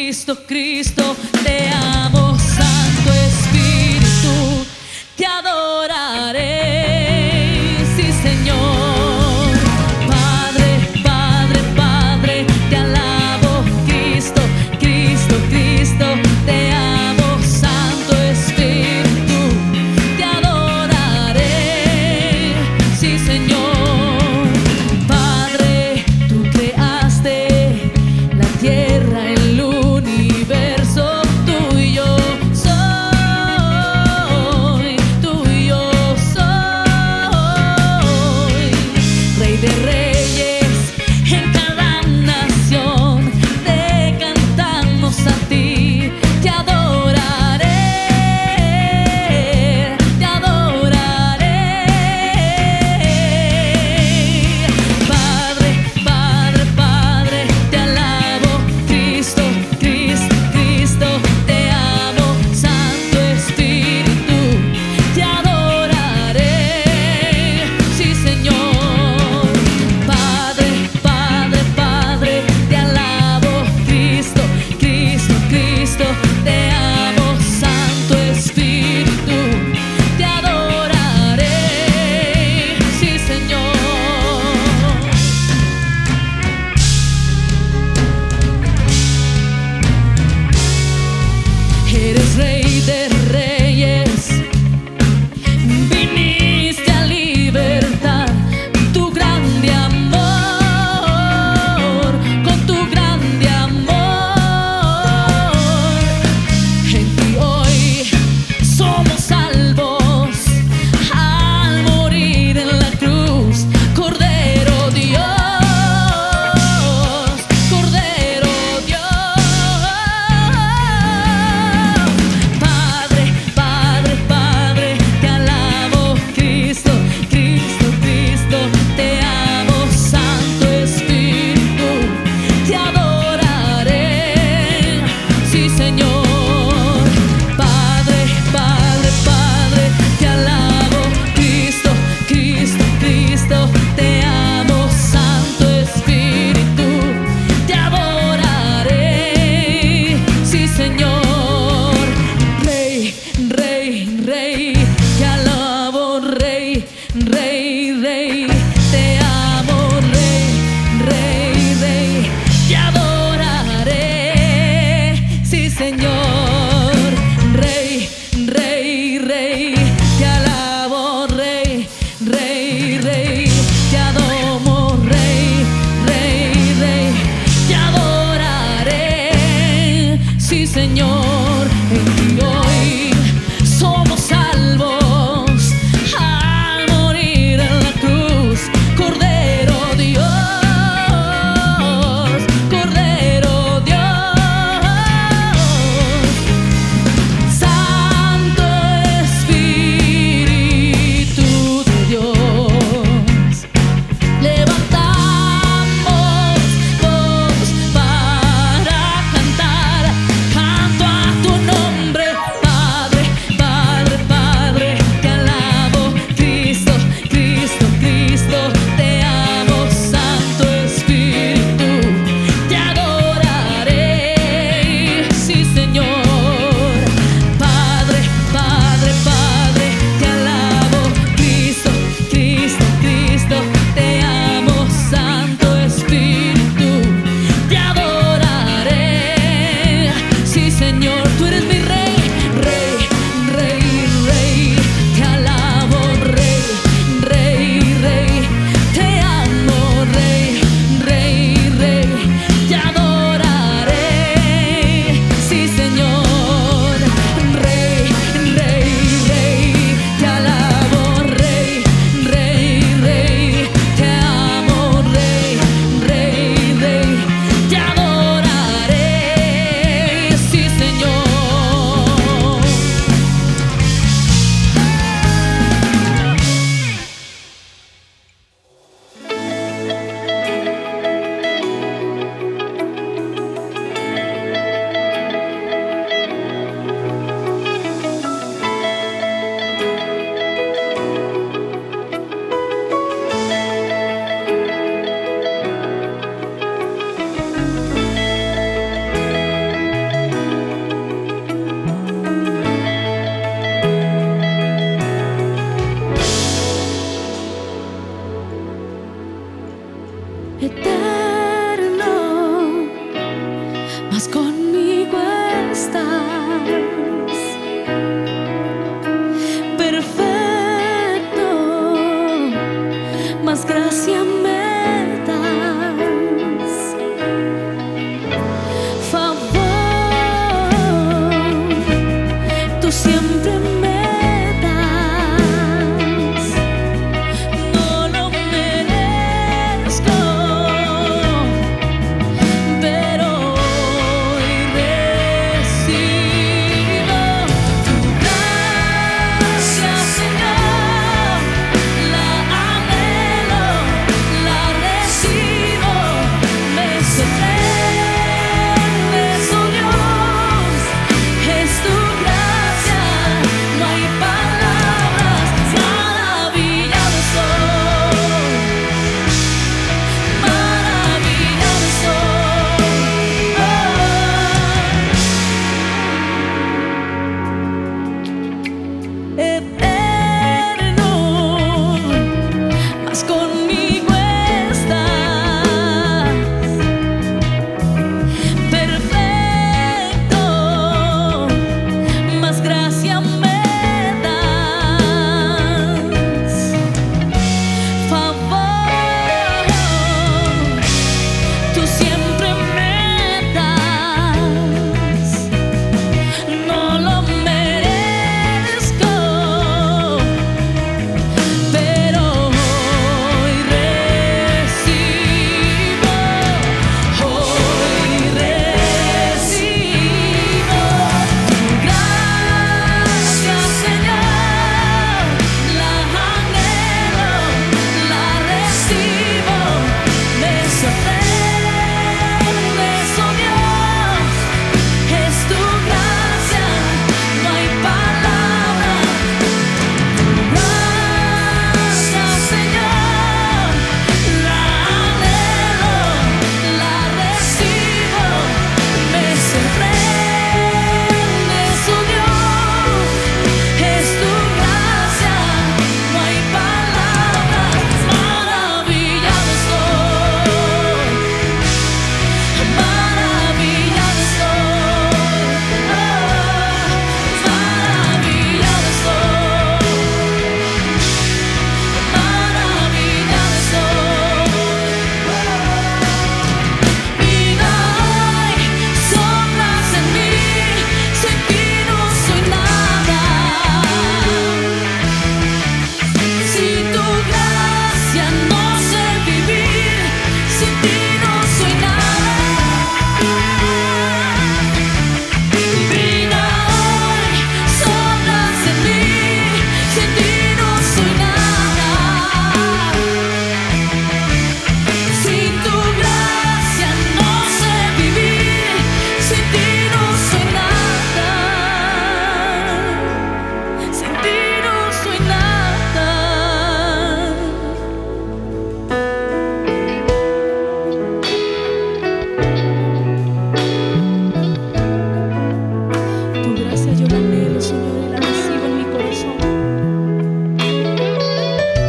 Cristo, Cristo, te amo, Santo Espíritu, te adoraré, sí Señor. Padre, Padre, Padre, te alabo, Cristo, Cristo, Cristo, te amo, Santo Espíritu, te adoraré, sí Señor. Padre, tú creaste la tierra, el universo, tú y yo soy, tú y yo soy. Rey de reyes, en cada nación te cantamos a ti, te adoraré, te adoraré. Padre, Padre, Padre, te alabo, Cristo, Cristo, Cristo, te amo, Santo Espíritu, te adoraré, sí Señor. Padre, Padre, Padre, te alabo, Cristo, Cristo, Cristo, te amo, Santo Espíritu, te adoraré, sí Señor. Eres Rey de reyes, viniste a libertar tu grande amor, con tu grande amor. En ti hoy somos salvos al morir en la cruz, Cordero Dios, Cordero Dios. Padre, Padre, Padre, te alabo, Cristo, Cristo, Cristo, te amo, Santo Espíritu, te adoraré, sí Señor. Padre, Padre, Padre, te alabo, Cristo, Cristo, Cristo, te amo, Santo Espíritu, te adoraré, sí Señor. Rey, Rey, Rey, te alabo, Rey, Rey, Rey, te amo, Rey, Rey, Rey, te adoraré, sí Señor. Rey, Rey, Rey, te alabo, Rey, Rey, Rey, te adoro, Rey, Rey, Rey, te adoraré, sí Señor. En ti hoy somos salvos al morir en la cruz, Cordero Dios, Cordero Dios. Santo Espíritu de Dios, levantamos voz para cantar, canto a mas conmigo estás. Perfecto, más gracia me das. Favor, tú siempre me das. No lo merezco, pero hoy recibo tu gracia, Señor. La anhelo, la recibo. Me sorprendes, oh Dios, es tu gracia, no hay palabras. Maravillado soy, maravillado soy. Eterno, mas conmigo estás. Perfecto, más gracia me das. Favor, tú siempre me das. No lo merezco, pero hoy recibo tu gracia, Señor. La anhelo, la recibo. Me sorprendes, oh Dios, es tu gracia, no hay palabras. Gracia, Señor, la anhelo, la recibo. Me sorprendes, oh Dios, es tu gracia, no hay palabras. Maravillado soy, maravillado soy, maravillado soy, maravillado soy. Vida hoy, soplas en mí, sin ti no soy nada. Sin tu gracia no sé vivir, sin ti no soy nada. Vida hoy, soplas en mí, sin ti no soy nada. Sin tu gracia no sé vivir, sin ti no soy nada. Sin ti no soy nada. Tu gracia yo la anhelo, Señor, y la recibo en mi corazón.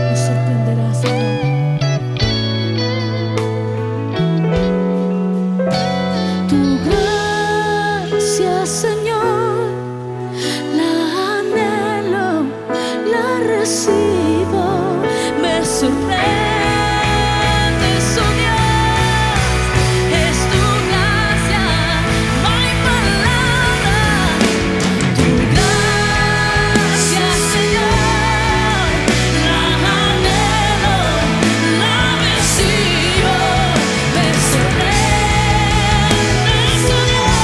Me sorprenderás, Señor. Tu gracia, Señor, la anhelo, la recibo. Me sorprendes, oh Dios, es tu gracia, no hay palabras. Tu gracia, Señor, la anhelo, la recibo. Me sorprendes, oh Dios,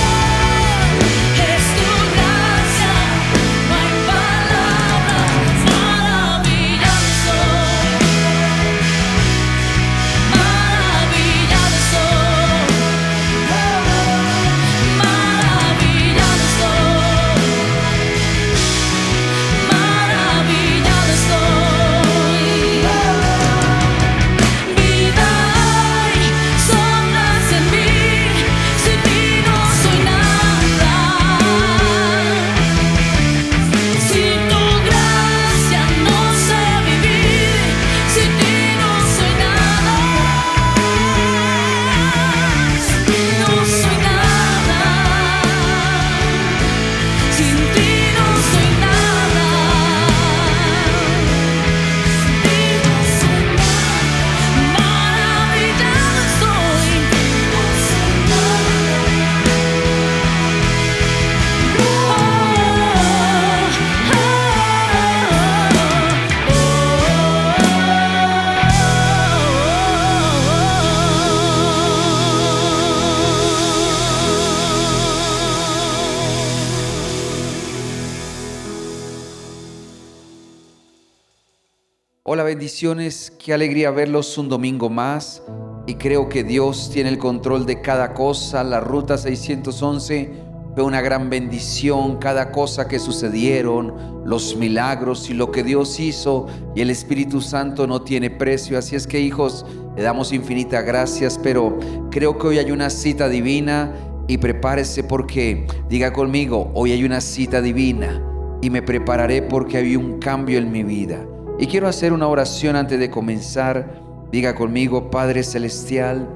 Hola, bendiciones, qué alegría verlos un domingo más. Y creo que Dios tiene el control de cada cosa. La ruta 611 fue una gran bendición. Cada cosa que sucedieron, los milagros y lo que Dios hizo, y el Espíritu Santo no tiene precio. Así es que, hijos, le damos infinitas gracias. Pero creo que hoy hay una cita divina. Y prepárese, porque, diga conmigo, hoy hay una cita divina. Y me prepararé porque hay un cambio en mi vida. Y quiero hacer una oración antes de comenzar. Diga conmigo: Padre Celestial,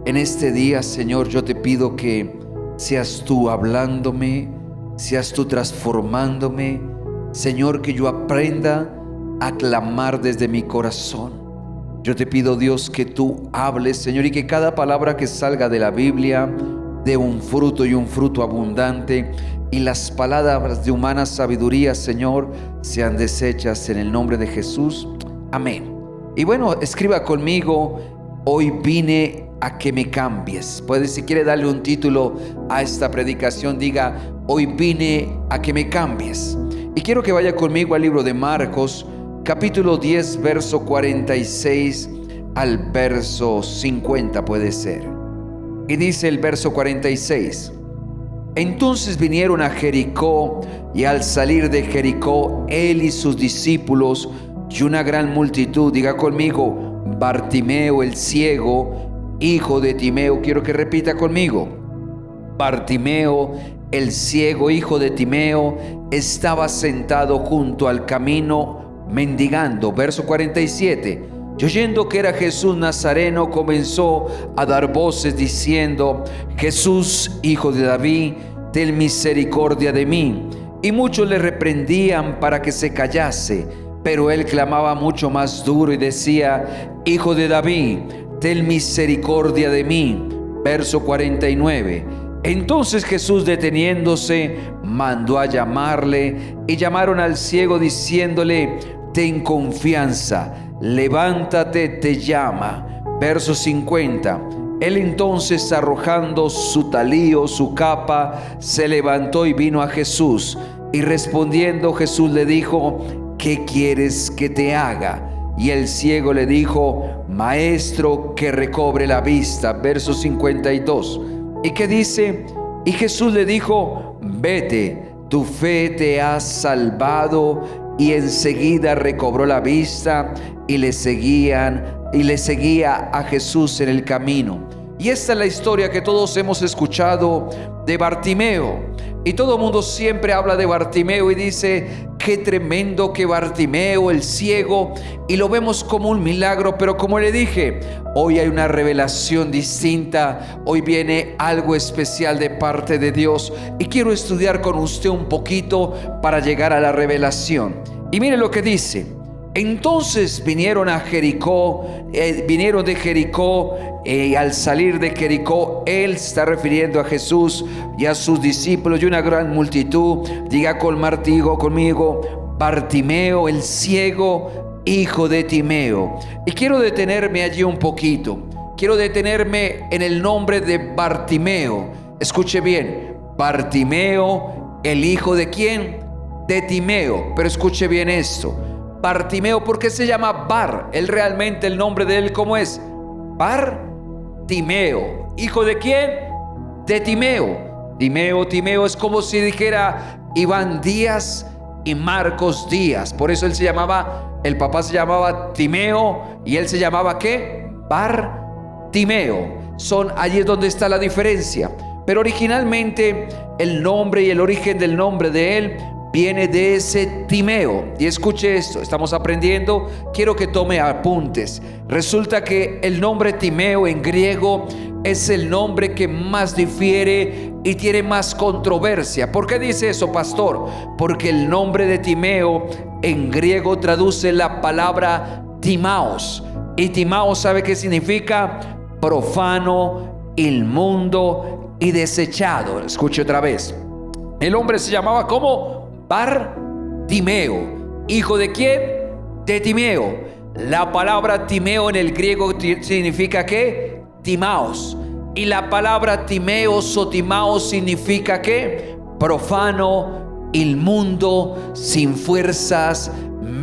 en este día, Señor, yo te pido que seas tú hablándome, seas tú transformándome. Señor, que yo aprenda a clamar desde mi corazón. Yo te pido, Dios, que tú hables, Señor, y que cada palabra que salga de la Biblia dé un fruto, y un fruto abundante. Y las palabras de humana sabiduría, Señor, sean deshechas en el nombre de Jesús. Amén. Y bueno, escriba conmigo: hoy vine a que me cambies. Puede, si quiere, darle un título a esta predicación, diga: hoy vine a que me cambies. Y quiero que vaya conmigo al libro de Marcos, capítulo 10, verso 46 al verso 50, puede ser. Y dice el verso 46: entonces vinieron a Jericó, y al salir de Jericó, él y sus discípulos y una gran multitud. Diga conmigo: Bartimeo el ciego, hijo de Timeo. Quiero que repita conmigo: Bartimeo el ciego, hijo de Timeo, estaba sentado junto al camino mendigando. Verso 47: y oyendo que era Jesús Nazareno, comenzó a dar voces diciendo: Jesús, hijo de David, ten misericordia de mí. Y muchos le reprendían para que se callase, pero él clamaba mucho más duro y decía: Hijo de David, ten misericordia de mí. Verso 49: entonces Jesús, deteniéndose, mandó a llamarle, y llamaron al ciego diciéndole: ten confianza, levántate, te llama. Verso 50: él entonces, arrojando su talío, su capa, se levantó y vino a Jesús. Y respondiendo Jesús le dijo: ¿qué quieres que te haga? Y el ciego le dijo: Maestro, que recobre la vista. Verso 52. ¿Y qué dice? Y Jesús le dijo: vete, tu fe te ha salvado. Y enseguida recobró la vista, y le seguía a Jesús en el camino. Y esta es la historia que todos hemos escuchado de Bartimeo. Y todo el mundo siempre habla de Bartimeo y dice: qué tremendo que Bartimeo el ciego, y lo vemos como un milagro. Pero como le dije, hoy hay una revelación distinta. Hoy viene algo especial de parte de Dios, y quiero estudiar con usted un poquito para llegar a la revelación. Y mire lo que dice: entonces vinieron a Jericó, vinieron de Jericó, al salir de Jericó, él está refiriendo a Jesús y a sus discípulos y una gran multitud. Diga conmigo: Bartimeo el ciego, hijo de Timeo. Y quiero detenerme allí un poquito. Quiero detenerme en el nombre de Bartimeo. Escuche bien: Bartimeo, el hijo de ¿quién? De Timeo. Pero escuche bien esto: Bartimeo, ¿por qué se llama Bar? Él realmente, el nombre de él, ¿cómo es? Bartimeo. ¿Hijo de quién? De Timeo. Timeo es como si dijera Iván Díaz y Marcos Díaz. Por eso él se llamaba, el papá se llamaba Timeo y él se llamaba ¿qué? Bartimeo. Allí es donde está la diferencia. Pero originalmente el nombre y el origen del nombre de él viene de ese Timeo. Y escuche esto, estamos aprendiendo, quiero que tome apuntes. Resulta que el nombre Timeo en griego es el nombre que más difiere y tiene más controversia. ¿Por qué dice eso, pastor? Porque el nombre de Timeo en griego traduce la palabra timaos. Y timaos, ¿sabe qué significa? Profano, inmundo y desechado. Escuche otra vez. El hombre se llamaba ¿cómo? Bartimeo. ¿Hijo de quién? De Timeo. La palabra Timeo en el griego significa ¿qué? Timaos. Y la palabra Timeos o Timaos significa ¿qué? Profano, inmundo, sin fuerzas,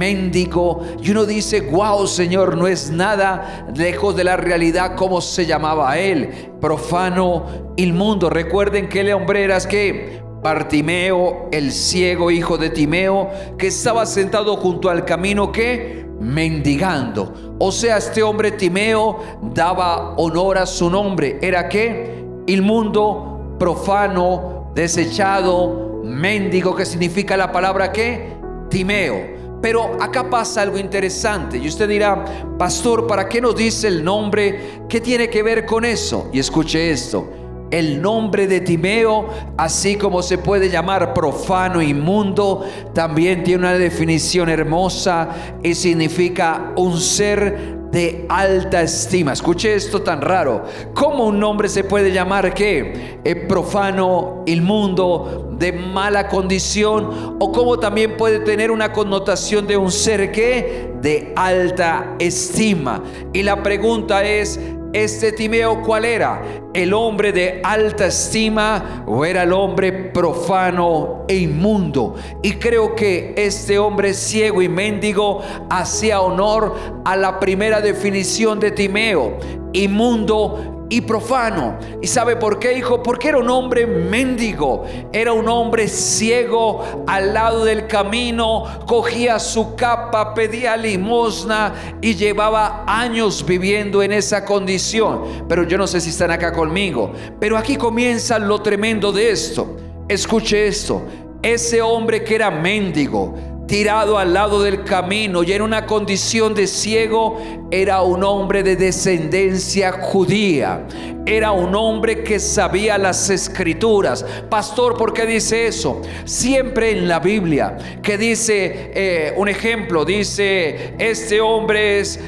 mendigo. Y uno dice, wow, Señor, no es nada lejos de la realidad cómo se llamaba él: profano, inmundo. Recuerden que el hombre era que Bartimeo, el ciego, hijo de Timeo, que estaba sentado junto al camino, que mendigando. O sea, este hombre Timeo daba honor a su nombre. Era que inmundo, profano, desechado, mendigo, que significa la palabra que Timeo. Pero acá pasa algo interesante y usted dirá, pastor, ¿para qué nos dice el nombre? ¿Qué tiene que ver con eso? Y escuche esto: el nombre de Timeo, así como se puede llamar profano, inmundo, también tiene una definición hermosa y significa un ser de alta estima. Escuche esto tan raro: ¿cómo un nombre se puede llamar qué? Profano, inmundo, de mala condición, o cómo también puede tener una connotación de un ser que de alta estima. Y la pregunta es, ¿este Timeo cuál era? ¿El hombre de alta estima o era el hombre profano e inmundo? Y creo que este hombre ciego y mendigo hacía honor a la primera definición de Timeo: inmundo y profano. ¿Y sabe por qué, hijo? Porque era un hombre mendigo, era un hombre ciego al lado del camino, cogía su capa, pedía limosna y llevaba años viviendo en esa condición. Pero yo no sé si están acá conmigo, pero aquí comienza lo tremendo de esto. Escuche esto: ese hombre que era mendigo, tirado al lado del camino y en una condición de ciego, era un hombre de descendencia judía. Era un hombre que sabía las escrituras. Pastor, ¿por qué dice eso? Siempre en la Biblia que dice, un ejemplo, dice, este hombre es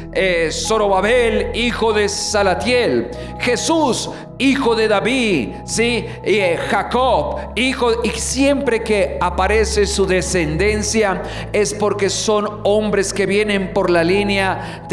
Zorobabel, hijo de Salatiel. Jesús, hijo de David, ¿sí? Jacob, hijo. Y siempre que aparece su descendencia es porque son hombres que vienen por la línea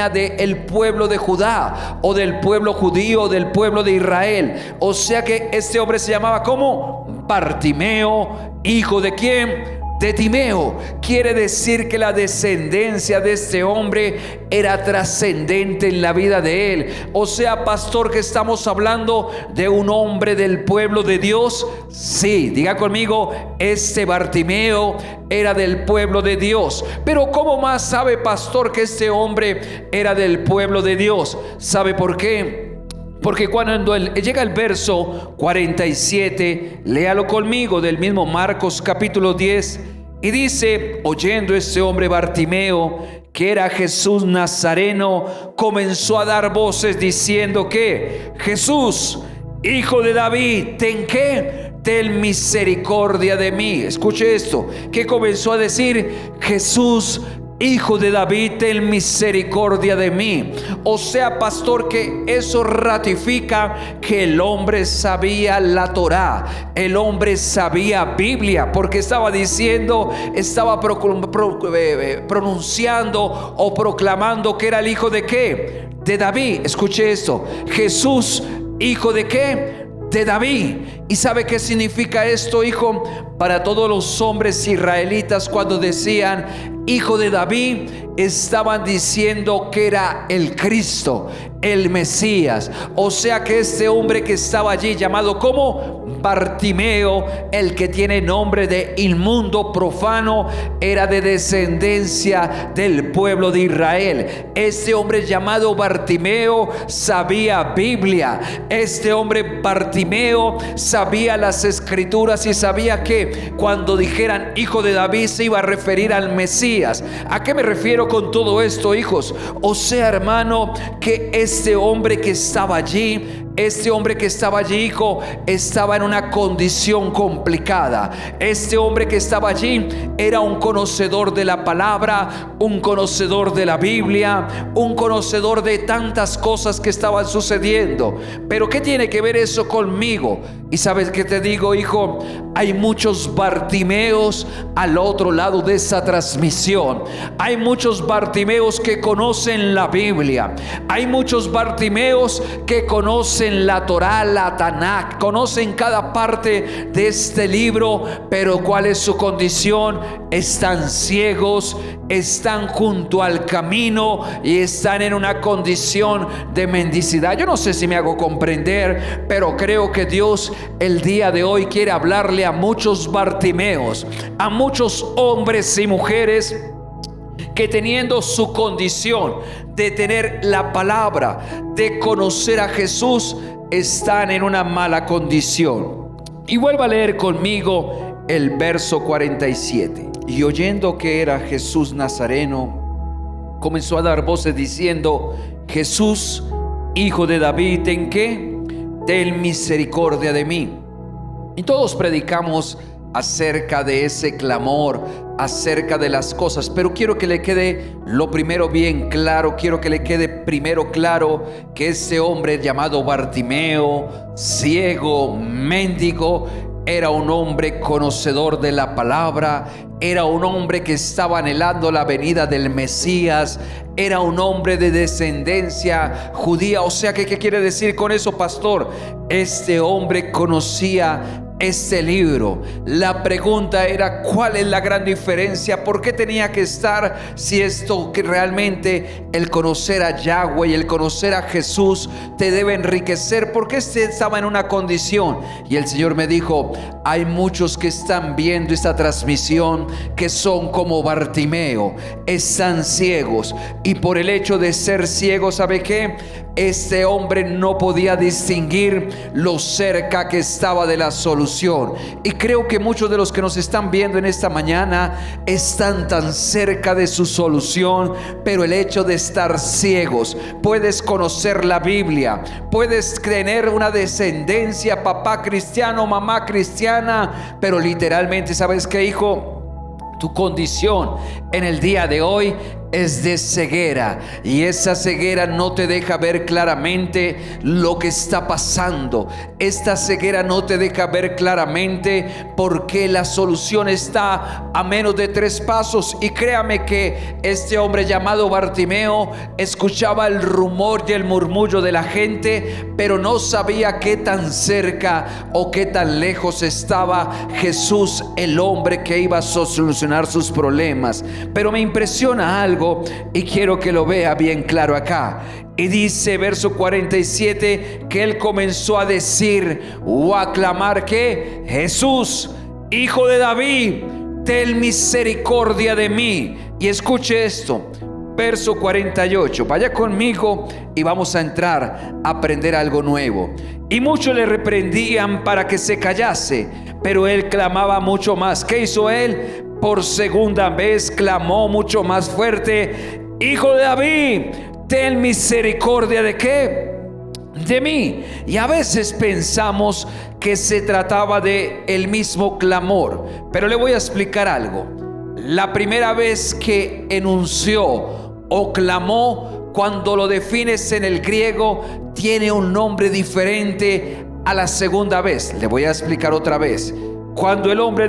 del pueblo de Judá, o del pueblo judío, del pueblo de Israel. O sea que este hombre se llamaba como Bartimeo, hijo de ¿quién? De Timeo. Quiere decir que la descendencia de este hombre era trascendente en la vida de él. O sea, pastor, que estamos hablando de un hombre del pueblo de Dios. Sí, diga conmigo, este Bartimeo era del pueblo de Dios. Pero ¿cómo más sabe, pastor, que este hombre era del pueblo de Dios? ¿Sabe por qué? Porque cuando llega el verso 47, léalo conmigo, del mismo Marcos capítulo 10, y dice: oyendo este hombre Bartimeo, que era Jesús Nazareno, comenzó a dar voces diciendo que Jesús, hijo de David, ten ¿qué? Ten misericordia de mí. Escuche esto, que comenzó a decir: Jesús, hijo de David, ten misericordia de mí. O sea, pastor, que eso ratifica que el hombre sabía la Torá, el hombre sabía Biblia, porque estaba diciendo, estaba pronunciando o proclamando que era el hijo de ¿qué? De David. Escuche esto: Jesús, hijo de ¿qué? De David. ¿Y sabe qué significa esto, hijo? Para todos los hombres israelitas, cuando decían hijo de David, estaban diciendo que era el Cristo, el Mesías. O sea que este hombre que estaba allí, llamado como Bartimeo, el que tiene nombre de inmundo, profano, era de descendencia del pueblo de Israel. Este hombre llamado Bartimeo sabía Biblia. Este hombre Bartimeo sabía las escrituras y sabía que cuando dijeran hijo de David se iba a referir al Mesías. ¿A qué me refiero con todo esto, hijos? O sea, hermano, que este hombre que estaba allí, hijo, estaba en una condición complicada. Este hombre que estaba allí era un conocedor de la palabra, un conocedor de la Biblia, un conocedor de tantas cosas que estaban sucediendo. Pero ¿qué tiene que ver eso conmigo? Y sabes qué te digo, hijo, hay muchos Bartimeos al otro lado de esa transmisión. Hay muchos Bartimeos que conocen la Biblia. Hay muchos Bartimeos que conocen conocen la Torá, la Tanakh, conocen cada parte de este libro, pero ¿cuál es su condición? Están ciegos, están junto al camino y están en una condición de mendicidad. Yo no sé si me hago comprender, pero creo que Dios el día de hoy quiere hablarle a muchos Bartimeos, a muchos hombres y mujeres que teniendo su condición de tener la palabra, de conocer a Jesús, están en una mala condición. Y vuelva a leer conmigo el verso 47. Y oyendo que era Jesús Nazareno, comenzó a dar voces diciendo: Jesús, hijo de David, ¿ten qué? Ten misericordia de mí. Y todos predicamos acerca de ese clamor, acerca de las cosas, pero quiero que le quede lo primero bien claro. Quiero que le quede primero claro que ese hombre llamado Bartimeo, ciego, mendigo, era un hombre conocedor de la palabra, era un hombre que estaba anhelando la venida del Mesías, era un hombre de descendencia judía. O sea, ¿qué quiere decir con eso, pastor? Este hombre conocía este libro. La pregunta era: ¿cuál es la gran diferencia? ¿Por qué tenía que estar? Si esto que realmente el conocer a Yahweh y el conocer a Jesús te debe enriquecer, ¿por qué estaba en una condición? Y el Señor me dijo: hay muchos que están viendo esta transmisión que son como Bartimeo, están ciegos, y por el hecho de ser ciegos, ¿sabe qué? Este hombre no podía distinguir lo cerca que estaba de la solución. Y creo que muchos de los que nos están viendo en esta mañana están tan cerca de su solución, pero el hecho de estar ciegos, puedes conocer la Biblia, puedes tener una descendencia, papá cristiano, mamá cristiana, pero literalmente, ¿sabes qué, hijo? Tu condición en el día de hoy es de ceguera, y esa ceguera no te deja ver claramente lo que está pasando. Esta ceguera no te deja ver claramente porque la solución está a menos de 3 pasos. Y créame que este hombre llamado Bartimeo escuchaba el rumor y el murmullo de la gente, pero no sabía qué tan cerca o qué tan lejos estaba Jesús, el hombre que iba a solucionar sus problemas. Pero me impresiona algo y quiero que lo vea bien claro acá. Y dice verso 47 que él comenzó a decir o a clamar que: Jesús, hijo de David, ten misericordia de mí. Y escuche esto, verso 48, vaya conmigo y vamos a entrar a aprender algo nuevo. Y muchos le reprendían para que se callase, pero él clamaba mucho más. ¿Qué hizo él? Por segunda vez clamó mucho más fuerte: Hijo de David, ten misericordia ¿de qué? De mí. Y a veces pensamos que se trataba de el mismo clamor, pero le voy a explicar algo. La primera vez que enunció o clamó, cuando lo defines en el griego, tiene un nombre diferente a la segunda vez. Le voy a explicar otra vez. Cuando el hombre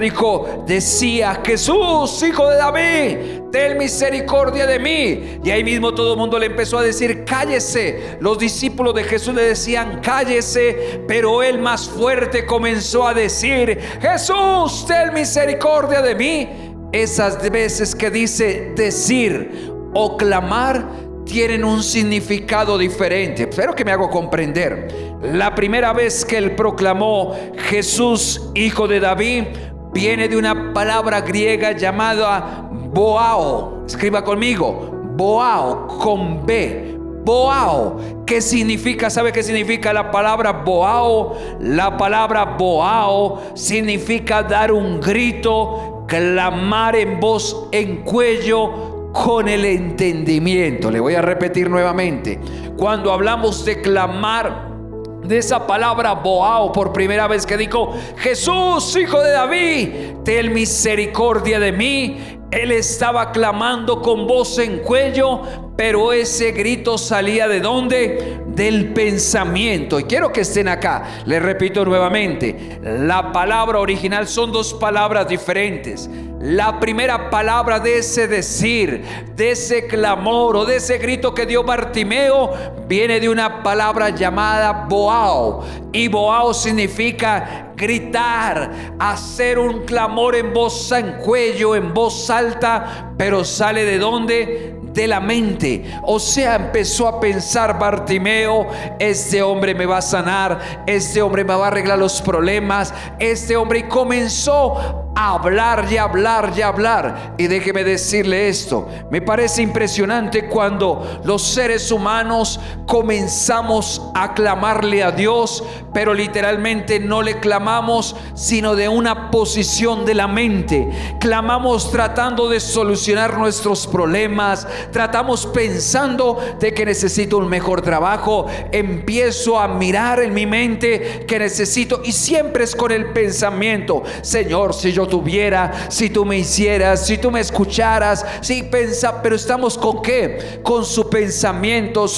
decía: Jesús, hijo de David, ten misericordia de mí. Y ahí mismo todo el mundo le empezó a decir: cállese. Los discípulos de Jesús le decían: cállese. Pero él más fuerte comenzó a decir: Jesús, ten misericordia de mí. Esas veces que dice decir o clamar tienen un significado diferente. Espero que me hago comprender. La primera vez que él proclamó: Jesús, hijo de David, viene de una palabra griega llamada boao. Escriba conmigo: boao, con B. Boao. ¿Qué significa? ¿Sabe qué significa la palabra boao? La palabra boao significa dar un grito, clamar en voz, en cuello, con el entendimiento. Le voy a repetir nuevamente. Cuando hablamos de clamar, de esa palabra boao, por primera vez que dijo: Jesús, hijo de David, ten misericordia de mí, él estaba clamando con voz en cuello, pero ese grito salía ¿de dónde? Del pensamiento. Y quiero que estén acá. Les repito nuevamente, la palabra original son dos palabras diferentes. La primera palabra de ese decir, de ese clamor o de ese grito que dio Bartimeo, viene de una palabra llamada boao. Y boao significa gritar, hacer un clamor en voz en cuello, en voz alta, pero sale ¿de dónde? De la mente. O sea, empezó a pensar Bartimeo: este hombre me va a sanar, este hombre me va a arreglar los problemas, este hombre. Y comenzó a hablar y hablar y hablar. Y déjeme decirle esto, me parece impresionante cuando los seres humanos comenzamos a clamarle a Dios, pero literalmente no le clamamos sino de una posición de la mente. Clamamos tratando de solucionar nuestros problemas, tratamos pensando de que necesito un mejor trabajo, empiezo a mirar en mi mente que necesito, y siempre es con el pensamiento: Señor, si yo tuviera, si tú me hicieras, si tú me escucharas, si pensa. Pero estamos ¿con qué? Con su pensamiento.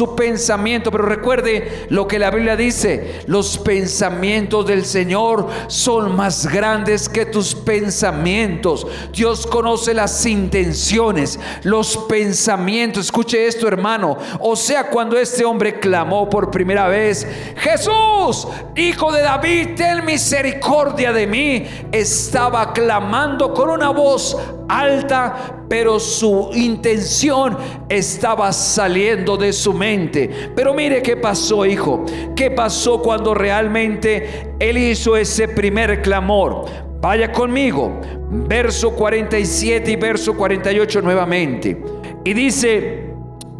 Pero recuerde lo que la Biblia dice: los pensamientos del Señor son más grandes que tus pensamientos. Dios conoce las intenciones, los pensamientos. Escuche esto, hermano. O sea, cuando este hombre clamó por primera vez: Jesús, Hijo de David, ten misericordia de mí, estaba clamando con una voz alta, pero su intención estaba saliendo de su mente. Pero mire qué pasó, hijo. ¿Qué pasó cuando realmente él hizo ese primer clamor? Vaya conmigo, verso 47 y verso 48 nuevamente. Y dice: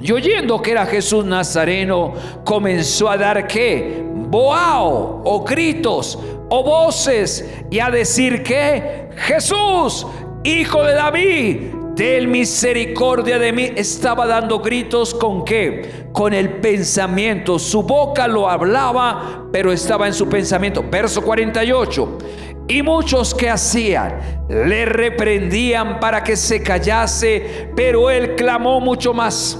y oyendo que era Jesús Nazareno, comenzó a dar ¿qué? Boao, o gritos, o voces, y a decir que Jesús, Hijo de David, ten misericordia de mí. Estaba dando gritos ¿con qué? Con el pensamiento. Su boca lo hablaba, pero estaba en su pensamiento. Verso 48. Y muchos que hacían le reprendían para que se callase, pero él clamó mucho más.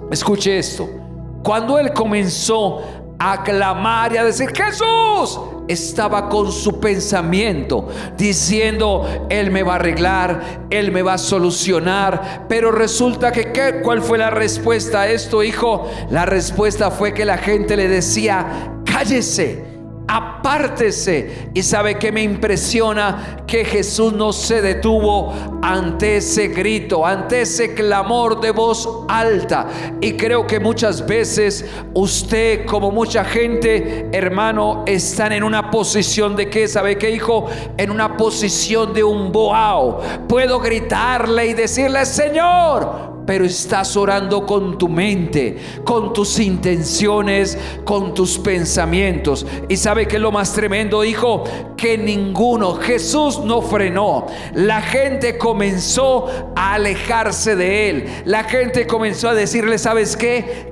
Escuche esto. Cuando él comenzó a clamar y a decir Jesús, estaba con su pensamiento diciendo: Él me va a arreglar, Él me va a solucionar. Pero resulta que ¿cuál fue la respuesta a esto, hijo? La respuesta fue que la gente le decía: cállese, apártese. Y sabe que me impresiona que Jesús no se detuvo ante ese grito, ante ese clamor de voz alta. Y creo que muchas veces usted, como mucha gente, hermano, están en una posición de ¿qué? ¿Sabe qué, hijo? En una posición de un boao. Puedo gritarle y decirle: Señor, pero estás orando con tu mente, con tus intenciones, con tus pensamientos. Y sabe que es lo más tremendo, hijo, que Jesús no frenó. La gente comenzó a alejarse de él. La gente comenzó a decirle: ¿sabes qué?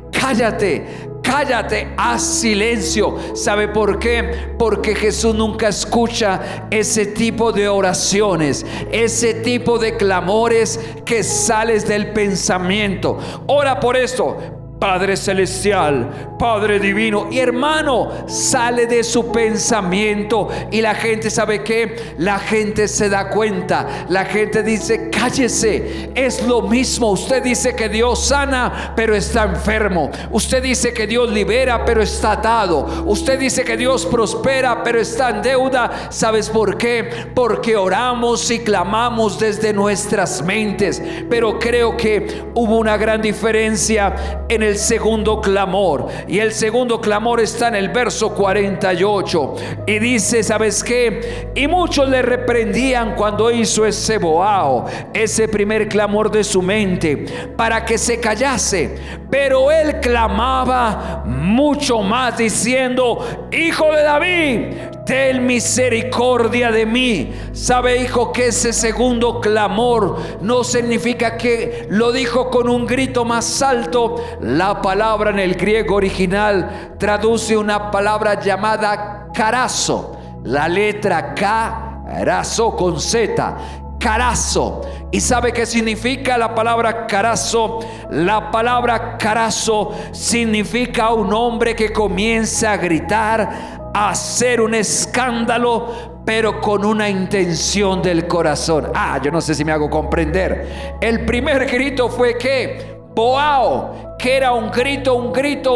Cállate, haz silencio. ¿Sabe por qué? Porque Jesús nunca escucha ese tipo de oraciones, ese tipo de clamores que sales del pensamiento. Ora por esto: Padre celestial, Padre divino. Y hermano, sale de su pensamiento. Y la gente, ¿sabe qué? La gente se da cuenta. La gente dice: cállese. Es lo mismo. Usted dice que Dios sana, pero está enfermo. Usted dice que Dios libera, pero está atado. Usted dice que Dios prospera, pero está en deuda. ¿Sabes por qué? Porque oramos y clamamos desde nuestras mentes. Pero creo que hubo una gran diferencia en el segundo clamor. Y el segundo clamor está en el verso 48. Y dice: ¿sabes qué? Y muchos le reprendían cuando hizo ese boao, ese primer clamor de su mente, para que se callase. Pero él clamaba mucho más, diciendo: Hijo de David, ten misericordia de mí. ¿Sabe, hijo, que ese segundo clamor no significa que lo dijo con un grito más alto? La palabra en el griego original traduce una palabra llamada karazo. La letra K, razo con Z. carazo. ¿Y sabe qué significa la palabra carazo? La palabra carazo significa un hombre que comienza a gritar, a hacer un escándalo, pero con una intención del corazón. Yo no sé si me hago comprender. El primer grito fue que boao, que era un grito,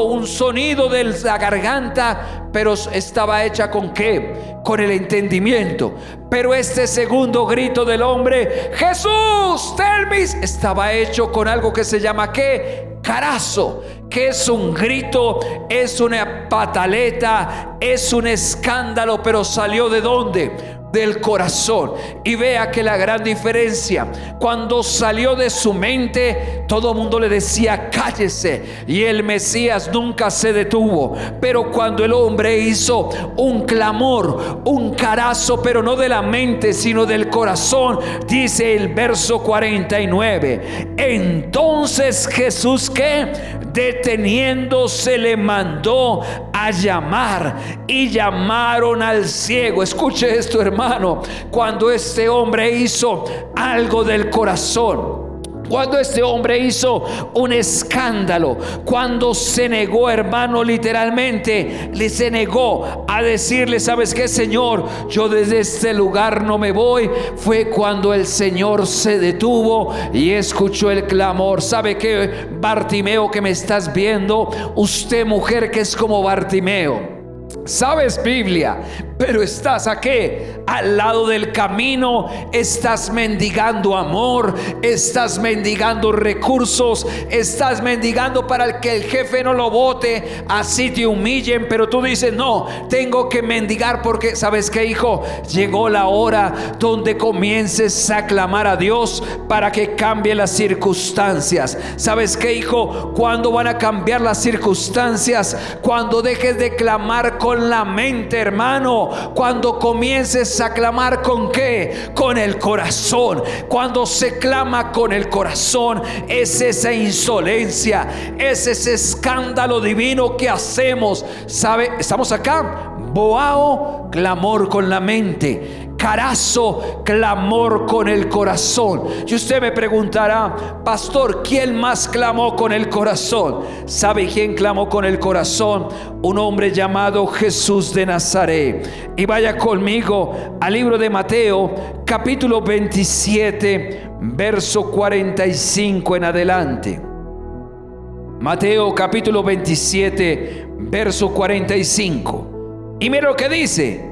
un sonido de la garganta, pero estaba hecha ¿con qué? Con el entendimiento. Pero este segundo grito del hombre, Jesús, tell me, estaba hecho con algo que se llama ¿qué? Carazo, que es un grito, es una pataleta, es un escándalo, pero salió ¿de dónde? Del corazón. Y vea que la gran diferencia, cuando salió de su mente, todo el mundo le decía cállese, y el Mesías nunca se detuvo. Pero cuando el hombre hizo un clamor, un carazo, pero no de la mente sino del corazón, dice el verso 49, entonces Jesús, ¿qué? Deteniéndose, le mandó a llamar, y llamaron al ciego. Escuche esto, hermano. Cuando este hombre hizo algo del corazón, cuando este hombre hizo un escándalo, cuando se negó, hermano, literalmente se negó a decirle, ¿sabes qué, Señor? Yo desde este lugar no me voy. Fue cuando el Señor se detuvo y escuchó el clamor. ¿Sabe qué, Bartimeo, que me estás viendo? Usted, mujer, que es como Bartimeo, sabes Biblia, pero estás aquí al lado del camino, estás mendigando amor, estás mendigando recursos, estás mendigando para que el jefe no lo vote, así te humillen, pero tú dices no, tengo que mendigar porque ¿sabes qué, hijo? Llegó la hora donde comiences a clamar a Dios para que cambie las circunstancias. ¿Sabes qué, hijo? ¿Cuándo van a cambiar las circunstancias? Cuando dejes de clamar con la mente, hermano. Cuando comiences a clamar ¿con qué? Con el corazón. Cuando se clama con el corazón, es esa insolencia, es ese escándalo divino que hacemos. ¿Sabe? Estamos acá. Boao, clamor con la mente. Carazo, clamor con el corazón. Y usted me preguntará, pastor, ¿quién más clamó con el corazón? ¿Sabe quién clamó con el corazón? Un hombre llamado Jesús de Nazaret. Y vaya conmigo al libro de Mateo, capítulo 27, verso 45 en adelante. Mateo capítulo 27, verso 45. Y mira lo que dice.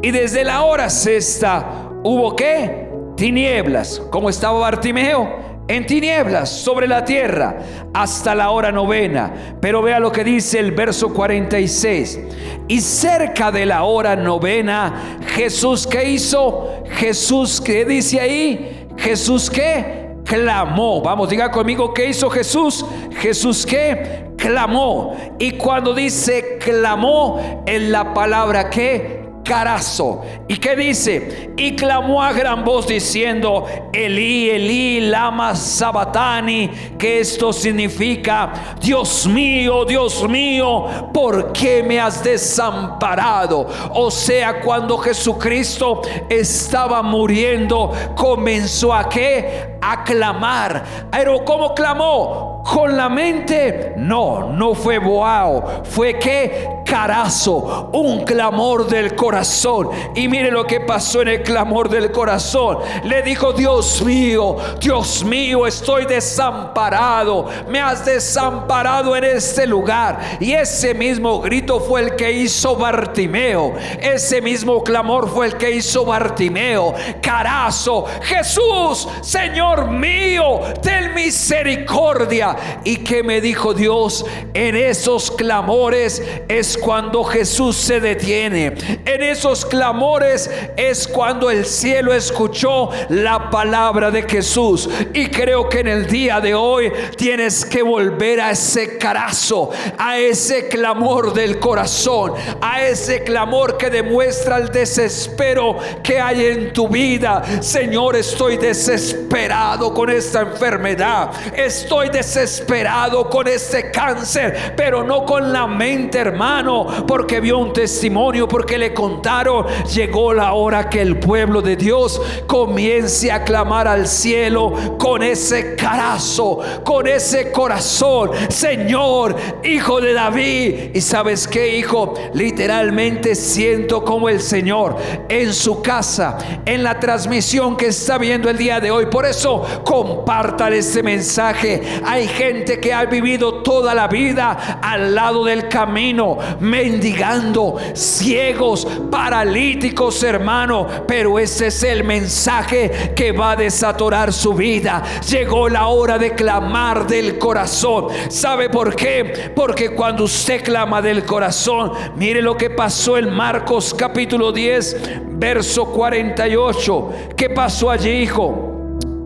Y desde la hora sexta hubo ¿qué? Tinieblas. ¿Cómo estaba Bartimeo? En tinieblas sobre la tierra hasta la hora novena. Pero vea lo que dice el verso 46. Y cerca de la hora novena, Jesús, ¿qué hizo? Jesús, ¿qué dice ahí? Jesús, ¿qué? Clamó. Vamos, diga conmigo, ¿qué hizo Jesús? Jesús, ¿qué? Clamó. Y cuando dice clamó, en la palabra ¿qué? Carazo. ¿Y qué dice? Y clamó a gran voz diciendo, Elí, Elí, lama sabatani, que esto significa, Dios mío, ¿por qué me has desamparado? O sea, cuando Jesucristo estaba muriendo, comenzó a ¿qué? A clamar. Pero ¿cómo clamó? ¿Con la mente? No fue boao, fue ¿qué? Carazo, un clamor del corazón. Y mire lo que pasó en el clamor del corazón. Le dijo, Dios mío, estoy desamparado, me has desamparado en este lugar. Y ese mismo grito fue el que hizo Bartimeo, ese mismo clamor fue el que hizo Bartimeo. Carazo, Jesús, Señor mío, ten misericordia. ¿Y qué me dijo Dios? En esos clamores es cuando Jesús se detiene. En esos clamores es cuando el cielo escuchó la palabra de Jesús. Y creo que en el día de hoy tienes que volver a ese carazo, a ese clamor del corazón, a ese clamor que demuestra el desespero que hay en tu vida. Señor, estoy desesperado con esta enfermedad, estoy desesperado con este cáncer, pero no con la mente, hermano. hermano, porque vio un testimonio, porque le contaron. Llegó la hora que el pueblo de Dios comience a clamar al cielo con ese carazo, con ese corazón: Señor, Hijo de David. Y ¿sabes qué, hijo? Literalmente siento como el Señor en su casa, en la transmisión que está viendo el día de hoy. Por eso compartan este mensaje. Hay gente que ha vivido toda la vida al lado del camino, mendigando, ciegos, paralíticos, hermano, pero ese es el mensaje que va a desatorar su vida. Llegó la hora de clamar del corazón. ¿Sabe por qué? Porque cuando usted clama del corazón, mire lo que pasó en Marcos capítulo 10 verso 48. ¿Qué pasó allí, hijo?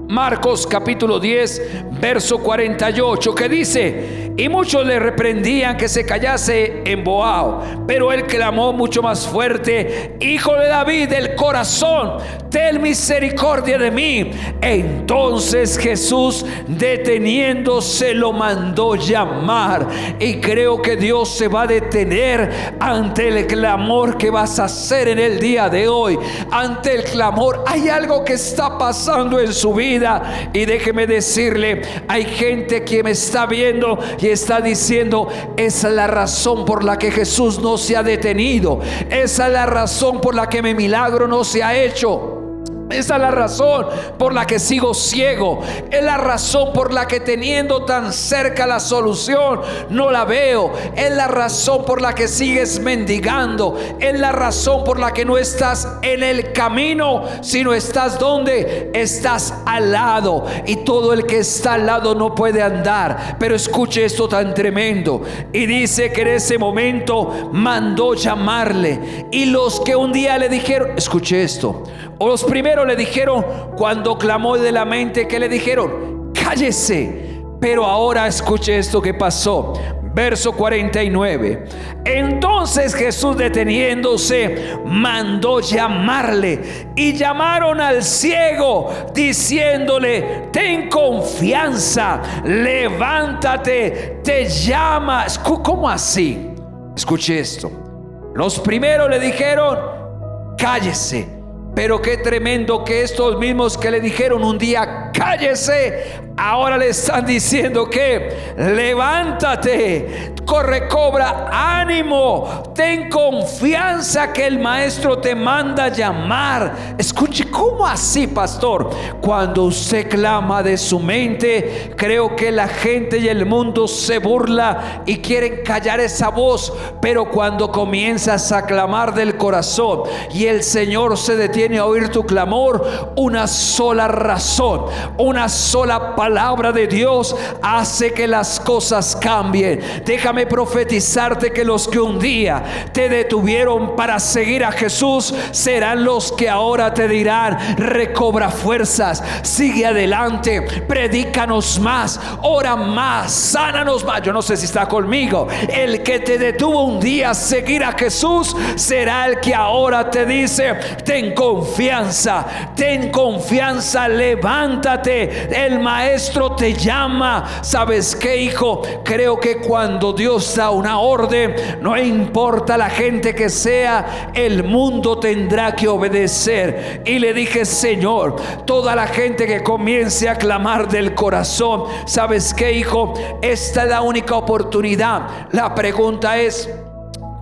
Marcos capítulo 10 verso 48, que dice: y muchos le reprendían que se callase emboao, pero él clamó mucho más fuerte: Hijo de David, del corazón, ten misericordia de mí. Entonces Jesús, deteniéndose, lo mandó llamar. Y creo que Dios se va a detener ante el clamor que vas a hacer en el día de hoy. Ante el clamor, hay algo que está pasando en su vida. Y déjeme decirle, hay gente que me está viendo y está diciendo: esa es la razón por la que Jesús no se ha detenido. Esa es la razón por la que mi milagro no se ha hecho. Esa es la razón por la que sigo ciego. Es la razón por la que, teniendo tan cerca la solución, no la veo. Es la razón por la que sigues mendigando. Es la razón por la que no estás en el camino, sino estás donde estás al lado. Y todo el que está al lado no puede andar. Pero escuche esto tan tremendo. Y dice que en ese momento mandó llamarle. Y los que un día le dijeron, escuche esto, o los primeros le dijeron, cuando clamó de la mente, que le dijeron: cállese. Pero ahora escuche esto que pasó. Verso 49. Entonces Jesús, deteniéndose, mandó llamarle. Y llamaron al ciego, diciéndole: ten confianza, levántate, te llama. ¿Cómo así? Escuche esto. Los primeros le dijeron: cállese. Pero qué tremendo que estos mismos que le dijeron un día: cállese, ahora le están diciendo que levántate, recobra ánimo, ten confianza, que el maestro te manda llamar. Escuche, ¿cómo así, pastor? Cuando usted clama de su mente, creo que la gente y el mundo se burla y quieren callar esa voz. Pero cuando comienzas a clamar del corazón y el Señor se detiene a oír tu clamor, una sola razón, una sola palabra de Dios hace que las cosas cambien. Déjame profetizarte que los que un día te detuvieron para seguir a Jesús serán los que ahora te dirán: recobra fuerzas, sigue adelante, predícanos más, ora más, sánanos más. Yo no sé si está conmigo. El que te detuvo un día a seguir a Jesús será el que ahora te dice: ten confianza, levántate, el maestro te llama. ¿Sabes qué, hijo? Creo que cuando Dios da una orden, no importa la gente que sea, el mundo tendrá que obedecer. Y le dije: Señor, toda la gente que comience a clamar del corazón. ¿Sabes qué, hijo? Esta es la única oportunidad. La pregunta es: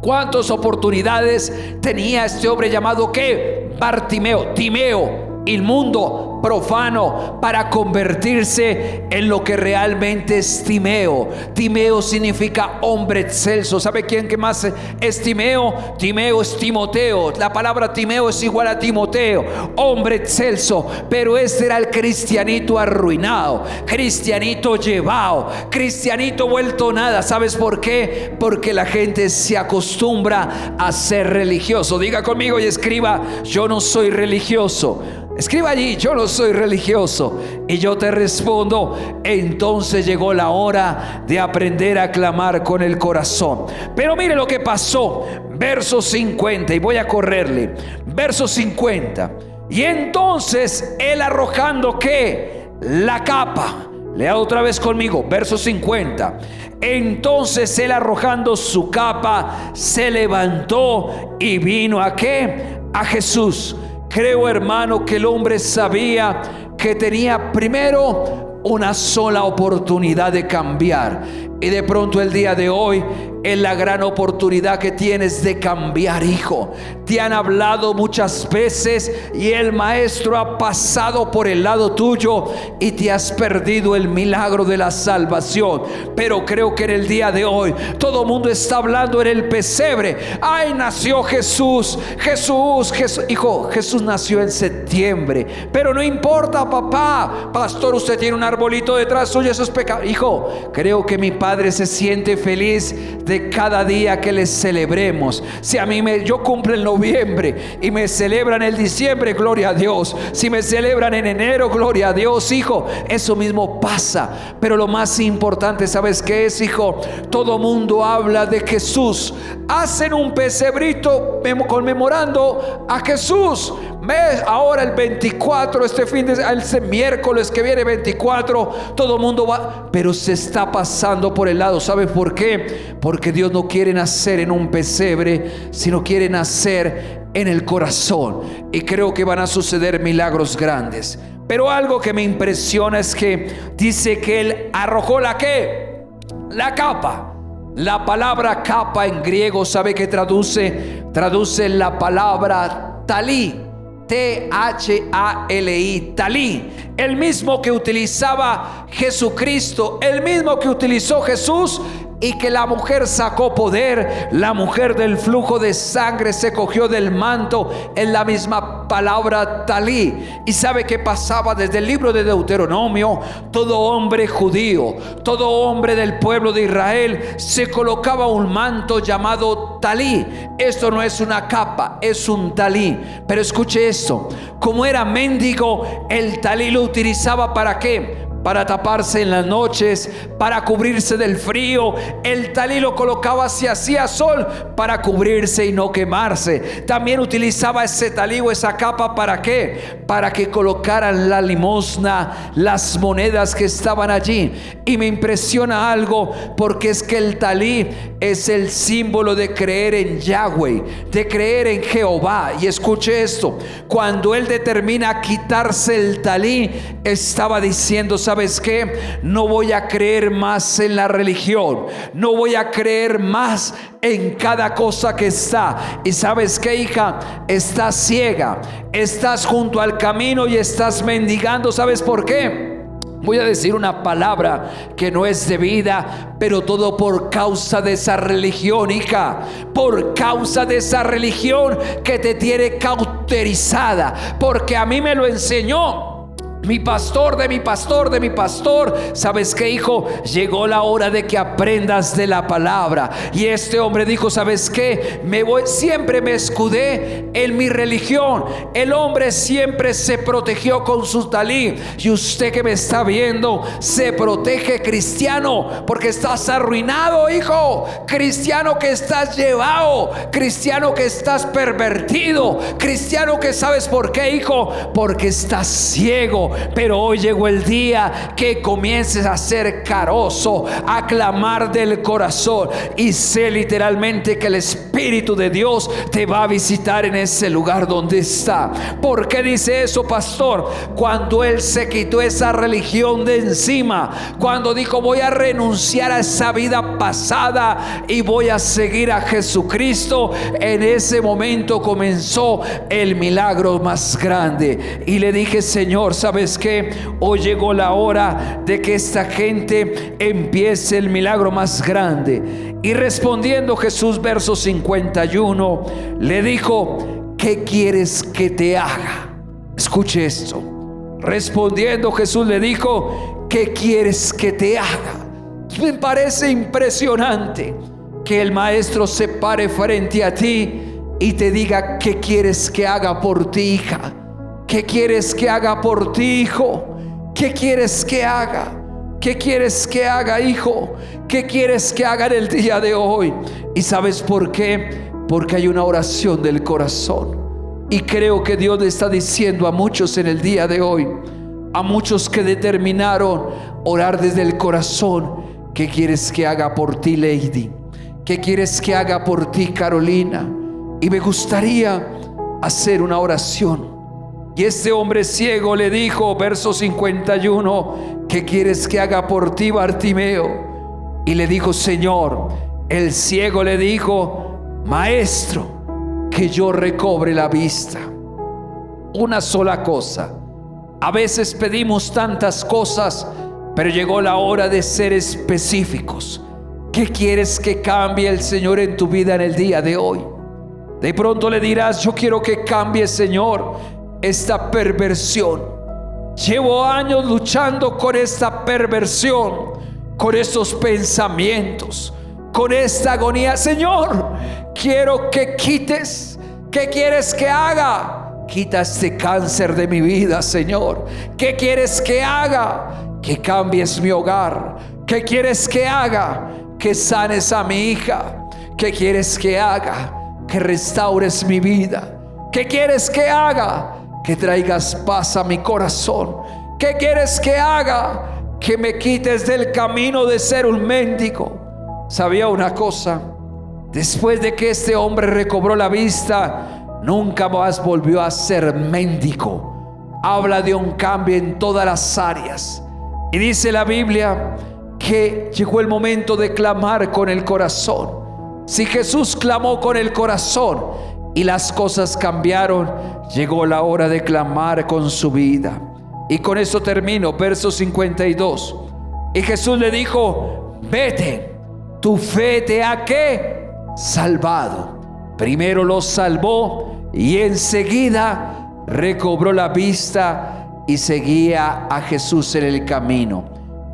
¿cuántas oportunidades tenía este hombre llamado ¿qué? Bartimeo, Timeo, inmundo, profano, para convertirse en lo que realmente es Timeo? Timeo significa hombre excelso. ¿Sabe quién que más es Timeo? Timeo es Timoteo. La palabra Timeo es igual a Timoteo, hombre excelso. Pero este era el cristianito arruinado, cristianito llevado, cristianito vuelto nada. ¿Sabes por qué? Porque la gente se acostumbra a ser religioso. Diga conmigo y escriba: yo no soy religioso. Escriba allí: yo no soy religioso. Y yo te respondo: entonces llegó la hora de aprender a clamar con el corazón. Pero mire lo que pasó. Verso 50, y voy a correrle. Verso 50. Y entonces él, arrojando ¿qué? La capa, Lea otra vez conmigo, verso 50. Entonces él, arrojando su capa, se levantó y vino ¿a qué? A Jesús. Creo, hermano, que el hombre sabía que tenía primero una sola oportunidad de cambiar. Y de pronto el día de hoy es la gran oportunidad que tienes de cambiar, hijo. Te han hablado muchas veces y el maestro ha pasado por el lado tuyo y te has perdido el milagro de la salvación. Pero creo que en el día de hoy todo el mundo está hablando en el pesebre. Ay, nació Jesús, Jesús. Hijo, Jesús nació en septiembre. Pero no importa, papá. Pastor, usted tiene un arbolito detrás suyo, eso es pecado. Hijo, creo que mi Padre se siente feliz de cada día que les celebremos. Si a mí yo cumplo en noviembre y me celebran en diciembre, gloria a Dios. Si me celebran en enero, gloria a Dios, hijo. Eso mismo pasa. Pero lo más importante, ¿sabes qué es, hijo? Todo mundo habla de Jesús. Hacen un pesebrito conmemorando a Jesús. Ahora el 24, el miércoles que viene 24, todo el mundo va, pero se está pasando por el lado. ¿Sabes por qué? Porque Dios no quiere nacer en un pesebre, sino quiere nacer en el corazón. Y creo que van a suceder milagros grandes. Pero algo que me impresiona es que dice que él arrojó ¿la qué? La capa. La palabra capa en griego, ¿sabe qué traduce? Traduce la palabra talí. T-H-A-L-I, talí, el mismo que utilizaba Jesucristo, el mismo que utilizó Jesús, y que la mujer sacó poder. La mujer del flujo de sangre se cogió del manto, en la misma palabra talí. Y sabe qué pasaba desde el libro de Deuteronomio. Todo hombre judío, todo hombre del pueblo de Israel se colocaba un manto llamado talí. Esto no es una capa, es un talí. Pero escuche esto: como era mendigo, el talí lo utilizaba ¿para qué? Para taparse en las noches, para cubrirse del frío. El talí lo colocaba si hacía sol, para cubrirse y no quemarse. También utilizaba ese talí o esa capa ¿para qué? Para que colocaran la limosna, las monedas que estaban allí. Y me impresiona algo, porque es que el talí es el símbolo de creer en Yahweh, de creer en Jehová. Y escuche esto: cuando él determina quitarse el talí, estaba diciendo, ¿sabes qué? No voy a creer más en la religión, no voy a creer más en cada cosa que está. Y ¿sabes qué, hija? Estás ciega, estás junto al camino y estás mendigando. ¿Sabes por qué? Voy a decir una palabra que no es debida, pero todo por causa de esa religión, hija. Por causa de esa religión que te tiene cauterizada. Porque a mí me lo enseñó mi pastor, de mi pastor, de mi pastor. ¿Sabes qué, hijo? Llegó la hora de que aprendas de la palabra. Y este hombre dijo, ¿sabes qué? Siempre me escudé en mi religión. El hombre siempre se protegió con su talí. Y usted que me está viendo, se protege, cristiano, porque estás arruinado, hijo. Cristiano que estás llevado, cristiano que estás pervertido, cristiano que ¿sabes por qué, hijo? Porque estás ciego. Pero hoy llegó el día que comiences a ser carozo, a clamar del corazón. Y sé literalmente que el Espíritu de Dios te va a visitar en ese lugar donde está. ¿Por qué dice eso, pastor? Cuando él se quitó esa religión de encima, cuando dijo, voy a renunciar a esa vida pasada y voy a seguir a Jesucristo, en ese momento comenzó el milagro más grande. Y le dije, Señor, ¿sabes qué? Hoy llegó la hora de que esta gente empiece el milagro más grande. Y respondiendo Jesús, verso 51, le dijo, ¿qué quieres que te haga? Escuche esto. Respondiendo Jesús le dijo, ¿qué quieres que te haga? Me parece impresionante que el maestro se pare frente a ti y te diga, ¿qué quieres que haga por ti, hija? ¿Qué quieres que haga por ti, hijo? ¿Qué quieres que haga? ¿Qué quieres que haga, hijo? ¿Qué quieres que haga en el día de hoy? ¿Y sabes por qué? Porque hay una oración del corazón. Y creo que Dios le está diciendo a muchos en el día de hoy, A muchos que determinaron orar desde el corazón. ¿Qué quieres que haga por ti, Lady? ¿Qué quieres que haga por ti, Carolina? Y me gustaría hacer una oración. Y este hombre ciego le dijo, verso 51, ¿qué quieres que haga por ti, Bartimeo? Y le dijo, Señor. El ciego le dijo, Maestro, que yo recobre la vista. Una sola cosa. A veces pedimos tantas cosas, pero llegó la hora de ser específicos. ¿Qué quieres que cambie el Señor en tu vida en el día de hoy? De pronto le dirás, yo quiero que cambie, Señor, esta perversión. Llevo años luchando con esta perversión, con estos pensamientos, con esta agonía. Señor, quiero que quites. ¿Qué quieres que haga? Quita este cáncer de mi vida, Señor. ¿Qué quieres que haga? Que cambies mi hogar. ¿Qué quieres que haga? Que sanes a mi hija. ¿Qué quieres que haga? Que restaures mi vida. ¿Qué quieres que haga? Que traigas paz a mi corazón. ¿Qué quieres que haga? Que me quites del camino de ser un mendigo. ¿Sabía una cosa? Después de que este hombre recobró la vista, nunca más volvió a ser mendigo. Habla de un cambio en todas las áreas. Y dice la Biblia que llegó el momento de clamar con el corazón. Si Jesús clamó con el corazón y las cosas cambiaron, llegó la hora de clamar con su vida. Y con eso termino, verso 52. Y Jesús le dijo, vete, tu fe te ha ¿qué? Salvado. Primero lo salvó y enseguida recobró la vista y seguía a Jesús en el camino.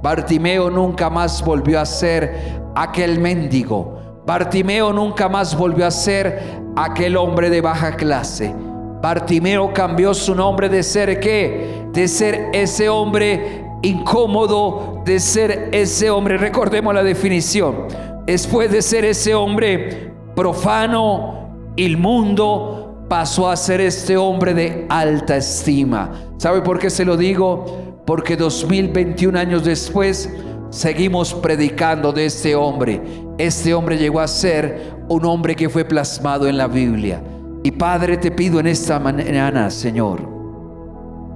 Bartimeo nunca más volvió a ser aquel mendigo. Bartimeo nunca más volvió a ser aquel hombre de baja clase. Bartimeo cambió su nombre de ser ¿qué? De ser ese hombre incómodo, de ser ese hombre, recordemos la definición, después de ser ese hombre profano, inmundo, pasó a ser este hombre de alta estima. ¿Sabe por qué se lo digo? Porque 2021 años después seguimos predicando de este hombre. Este hombre llegó a ser un hombre que fue plasmado en la Biblia. Y Padre, te pido en esta mañana, Señor,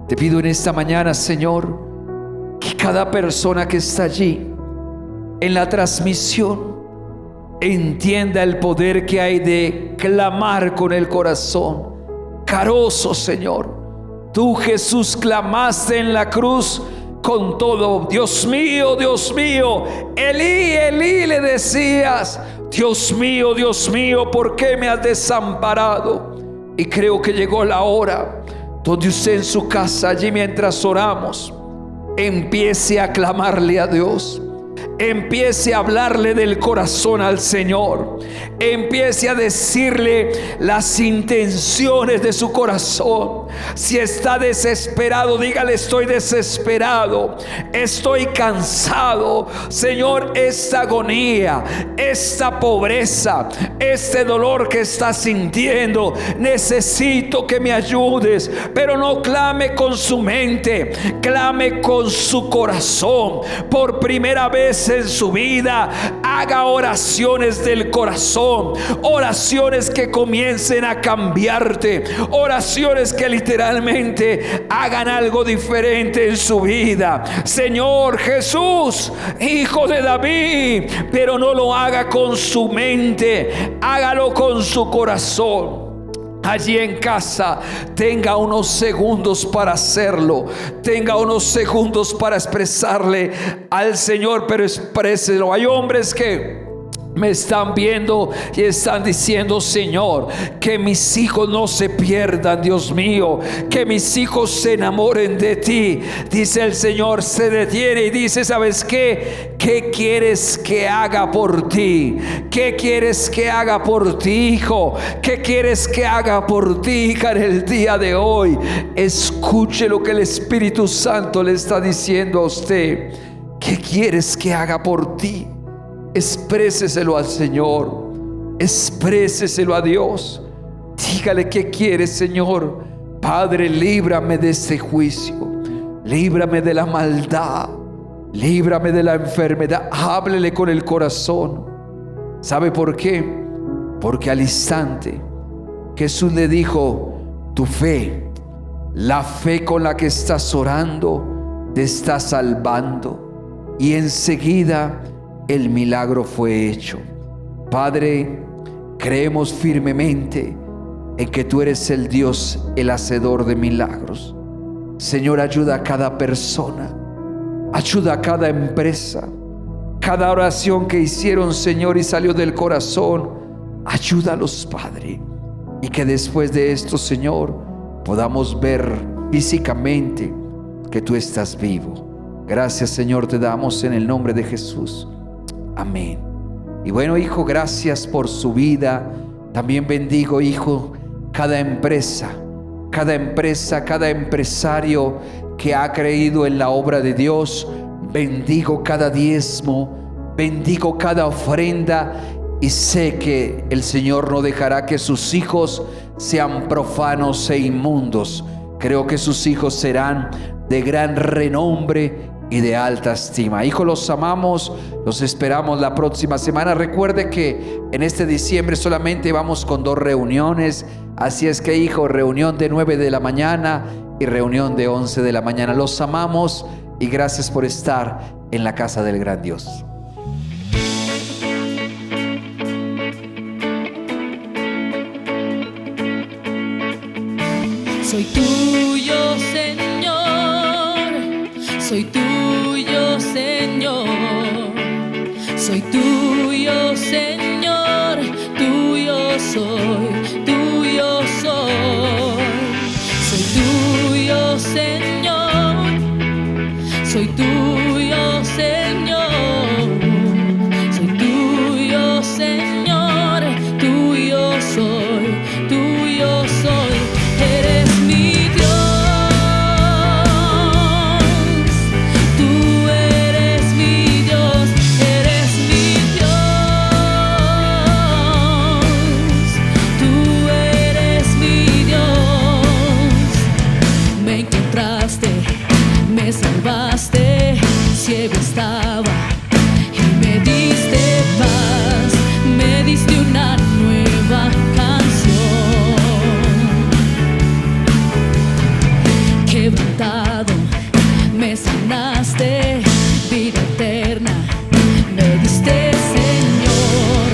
te pido en esta mañana, Señor, que cada persona que está allí en la transmisión entienda el poder que hay de clamar con el corazón. Caroso, Señor, tú, Jesús, clamaste en la cruz con todo. Dios mío, Elí, Elí, le decías, Dios mío, ¿por qué me has desamparado? Y creo que llegó la hora donde usted en su casa, allí mientras oramos, empiece a clamarle a Dios. Empiece a hablarle del corazón al Señor. Empiece a decirle las intenciones de su corazón. Si está desesperado, dígale: estoy desesperado, estoy cansado, Señor, esta agonía, esta pobreza, este dolor que está sintiendo, necesito que me ayudes. Pero no clame con su mente, clame con su corazón. Por primera vez en su vida, haga oraciones del corazón, oraciones que comiencen a cambiarte, oraciones que literalmente hagan algo diferente en su vida. Señor Jesús, Hijo de David, pero no lo haga con su mente, hágalo con su corazón. Allí en casa, tenga unos segundos para hacerlo. Tenga unos segundos para expresarle al Señor, pero expréselo. Hay hombres que me están viendo y están diciendo: Señor, que mis hijos no se pierdan, Dios mío, que mis hijos se enamoren de ti. Dice el Señor, se detiene y dice: ¿sabes qué? ¿Qué quieres que haga por ti? ¿Qué quieres que haga por ti, hijo? ¿Qué quieres que haga por ti, hija, en el día de hoy? Escuche lo que el Espíritu Santo le está diciendo a usted. ¿Qué quieres que haga por ti? Expréseselo al Señor, expréseselo a Dios. Dígale: ¿qué quieres, Señor? Padre, líbrame de este juicio, líbrame de la maldad, líbrame de la enfermedad. Háblele con el corazón. ¿Sabe por qué? Porque al instante Jesús le dijo: tu fe, la fe con la que estás orando, te está salvando. Y enseguida el milagro fue hecho. Padre, creemos firmemente en que tú eres el Dios, el hacedor de milagros. Señor, ayuda a cada persona, ayuda a cada empresa, cada oración que hicieron, Señor, y salió del corazón. Ayúdalos, Padre, y que después de esto, Señor, podamos ver físicamente que tú estás vivo. Gracias, Señor, te damos en el nombre de Jesús. Amén. Y bueno, hijo, gracias por su vida. También bendigo, hijo, cada empresa, cada empresario que ha creído en la obra de Dios. Bendigo cada diezmo, bendigo cada ofrenda, y sé que el Señor no dejará que sus hijos sean profanos e inmundos. Creo que sus hijos serán de gran renombre y de alta estima. Hijos, los amamos, los esperamos la próxima semana. Recuerde que en este diciembre solamente vamos con 2 reuniones. Así es que, hijo, reunión de 9 de la mañana y reunión de 11 de la mañana. Los amamos y gracias por estar en la casa del gran Dios. Soy tuyo, Señor. Soy tuyo, Señor. Soy tuyo, Señor. Tuyo soy, tuyo soy. Soy tuyo, Señor. Soy tuyo, Señor. Soy tuyo, Señor. Tuyo soy, tuyo soy. Eres mi Dios. Tú eres mi Dios. Eres mi Dios. Tú eres mi Dios. Me encontraste, me salvaste. Ciego estaba y me diste paz. Me diste una nueva canción. Quebrantado, me sanaste, vida eterna me diste, Señor.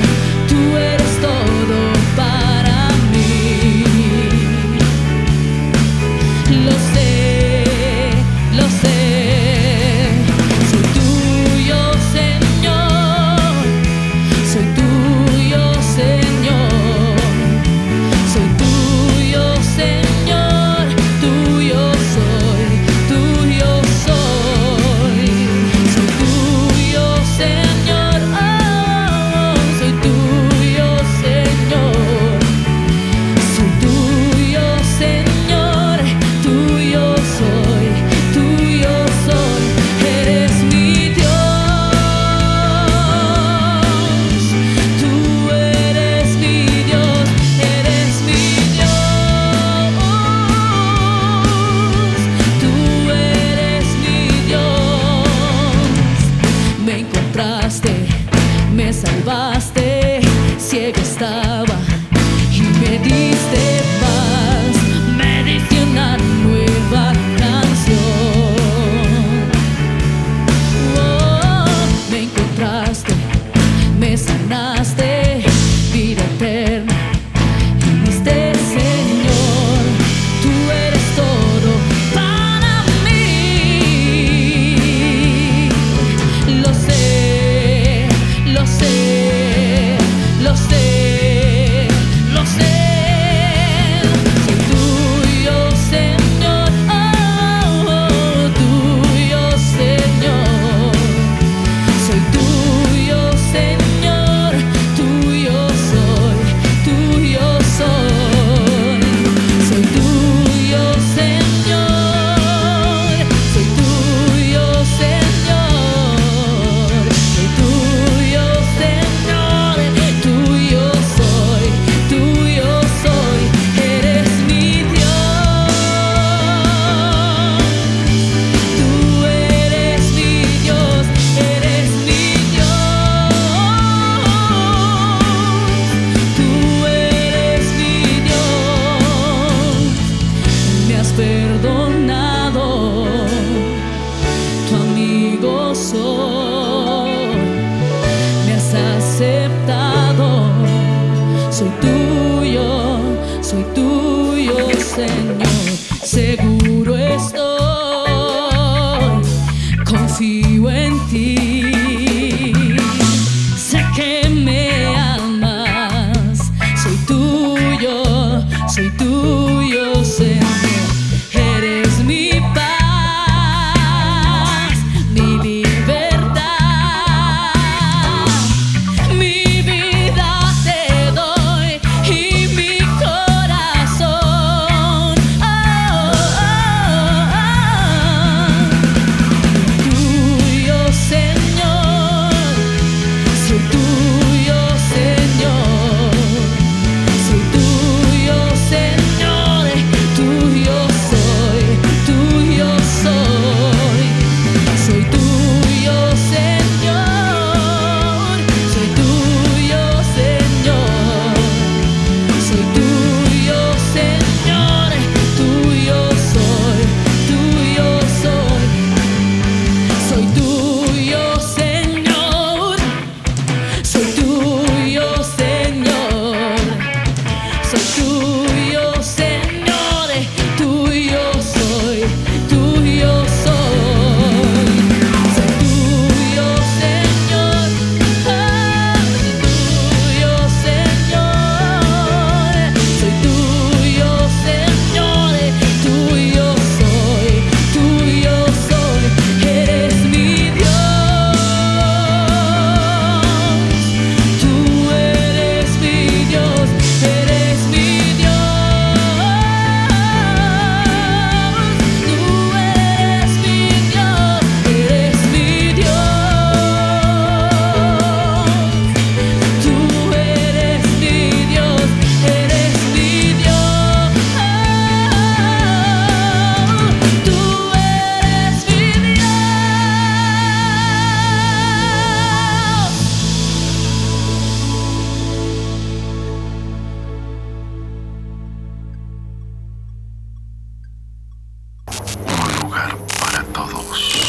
Tú eres todo para mí. Lo sé, Señor, seguro estoy, confío en ti. Sé que me amas, soy tuyo, Señor. Eres mi paz, mi libertad. Mi vida te doy y mi corazón. Tuyo, Señor, soy tuyo, Señor. Soy tuyo, Señor, tuyo soy, tuyo soy. Soy tuyo, Señor, soy tuyo, Señor. Soy tuyo, Señor, tuyo soy, tuyo soy. Soy tuyo, Señor, soy tuyo, Señor. Soy tuyo, Señor, tuyo soy, tuyo soy. Soy tuyo, Señor, tuyo, Señor. Soy tuyo, Señor, tuyo soy, tuyo soy. Eres mi Dios, tú eres mi Dios, eres mi Dios. Tú eres mi Dios, eres mi Dios. Tú eres mi Dios, eres mi Dios. Tú eres mi Un lugar para todos.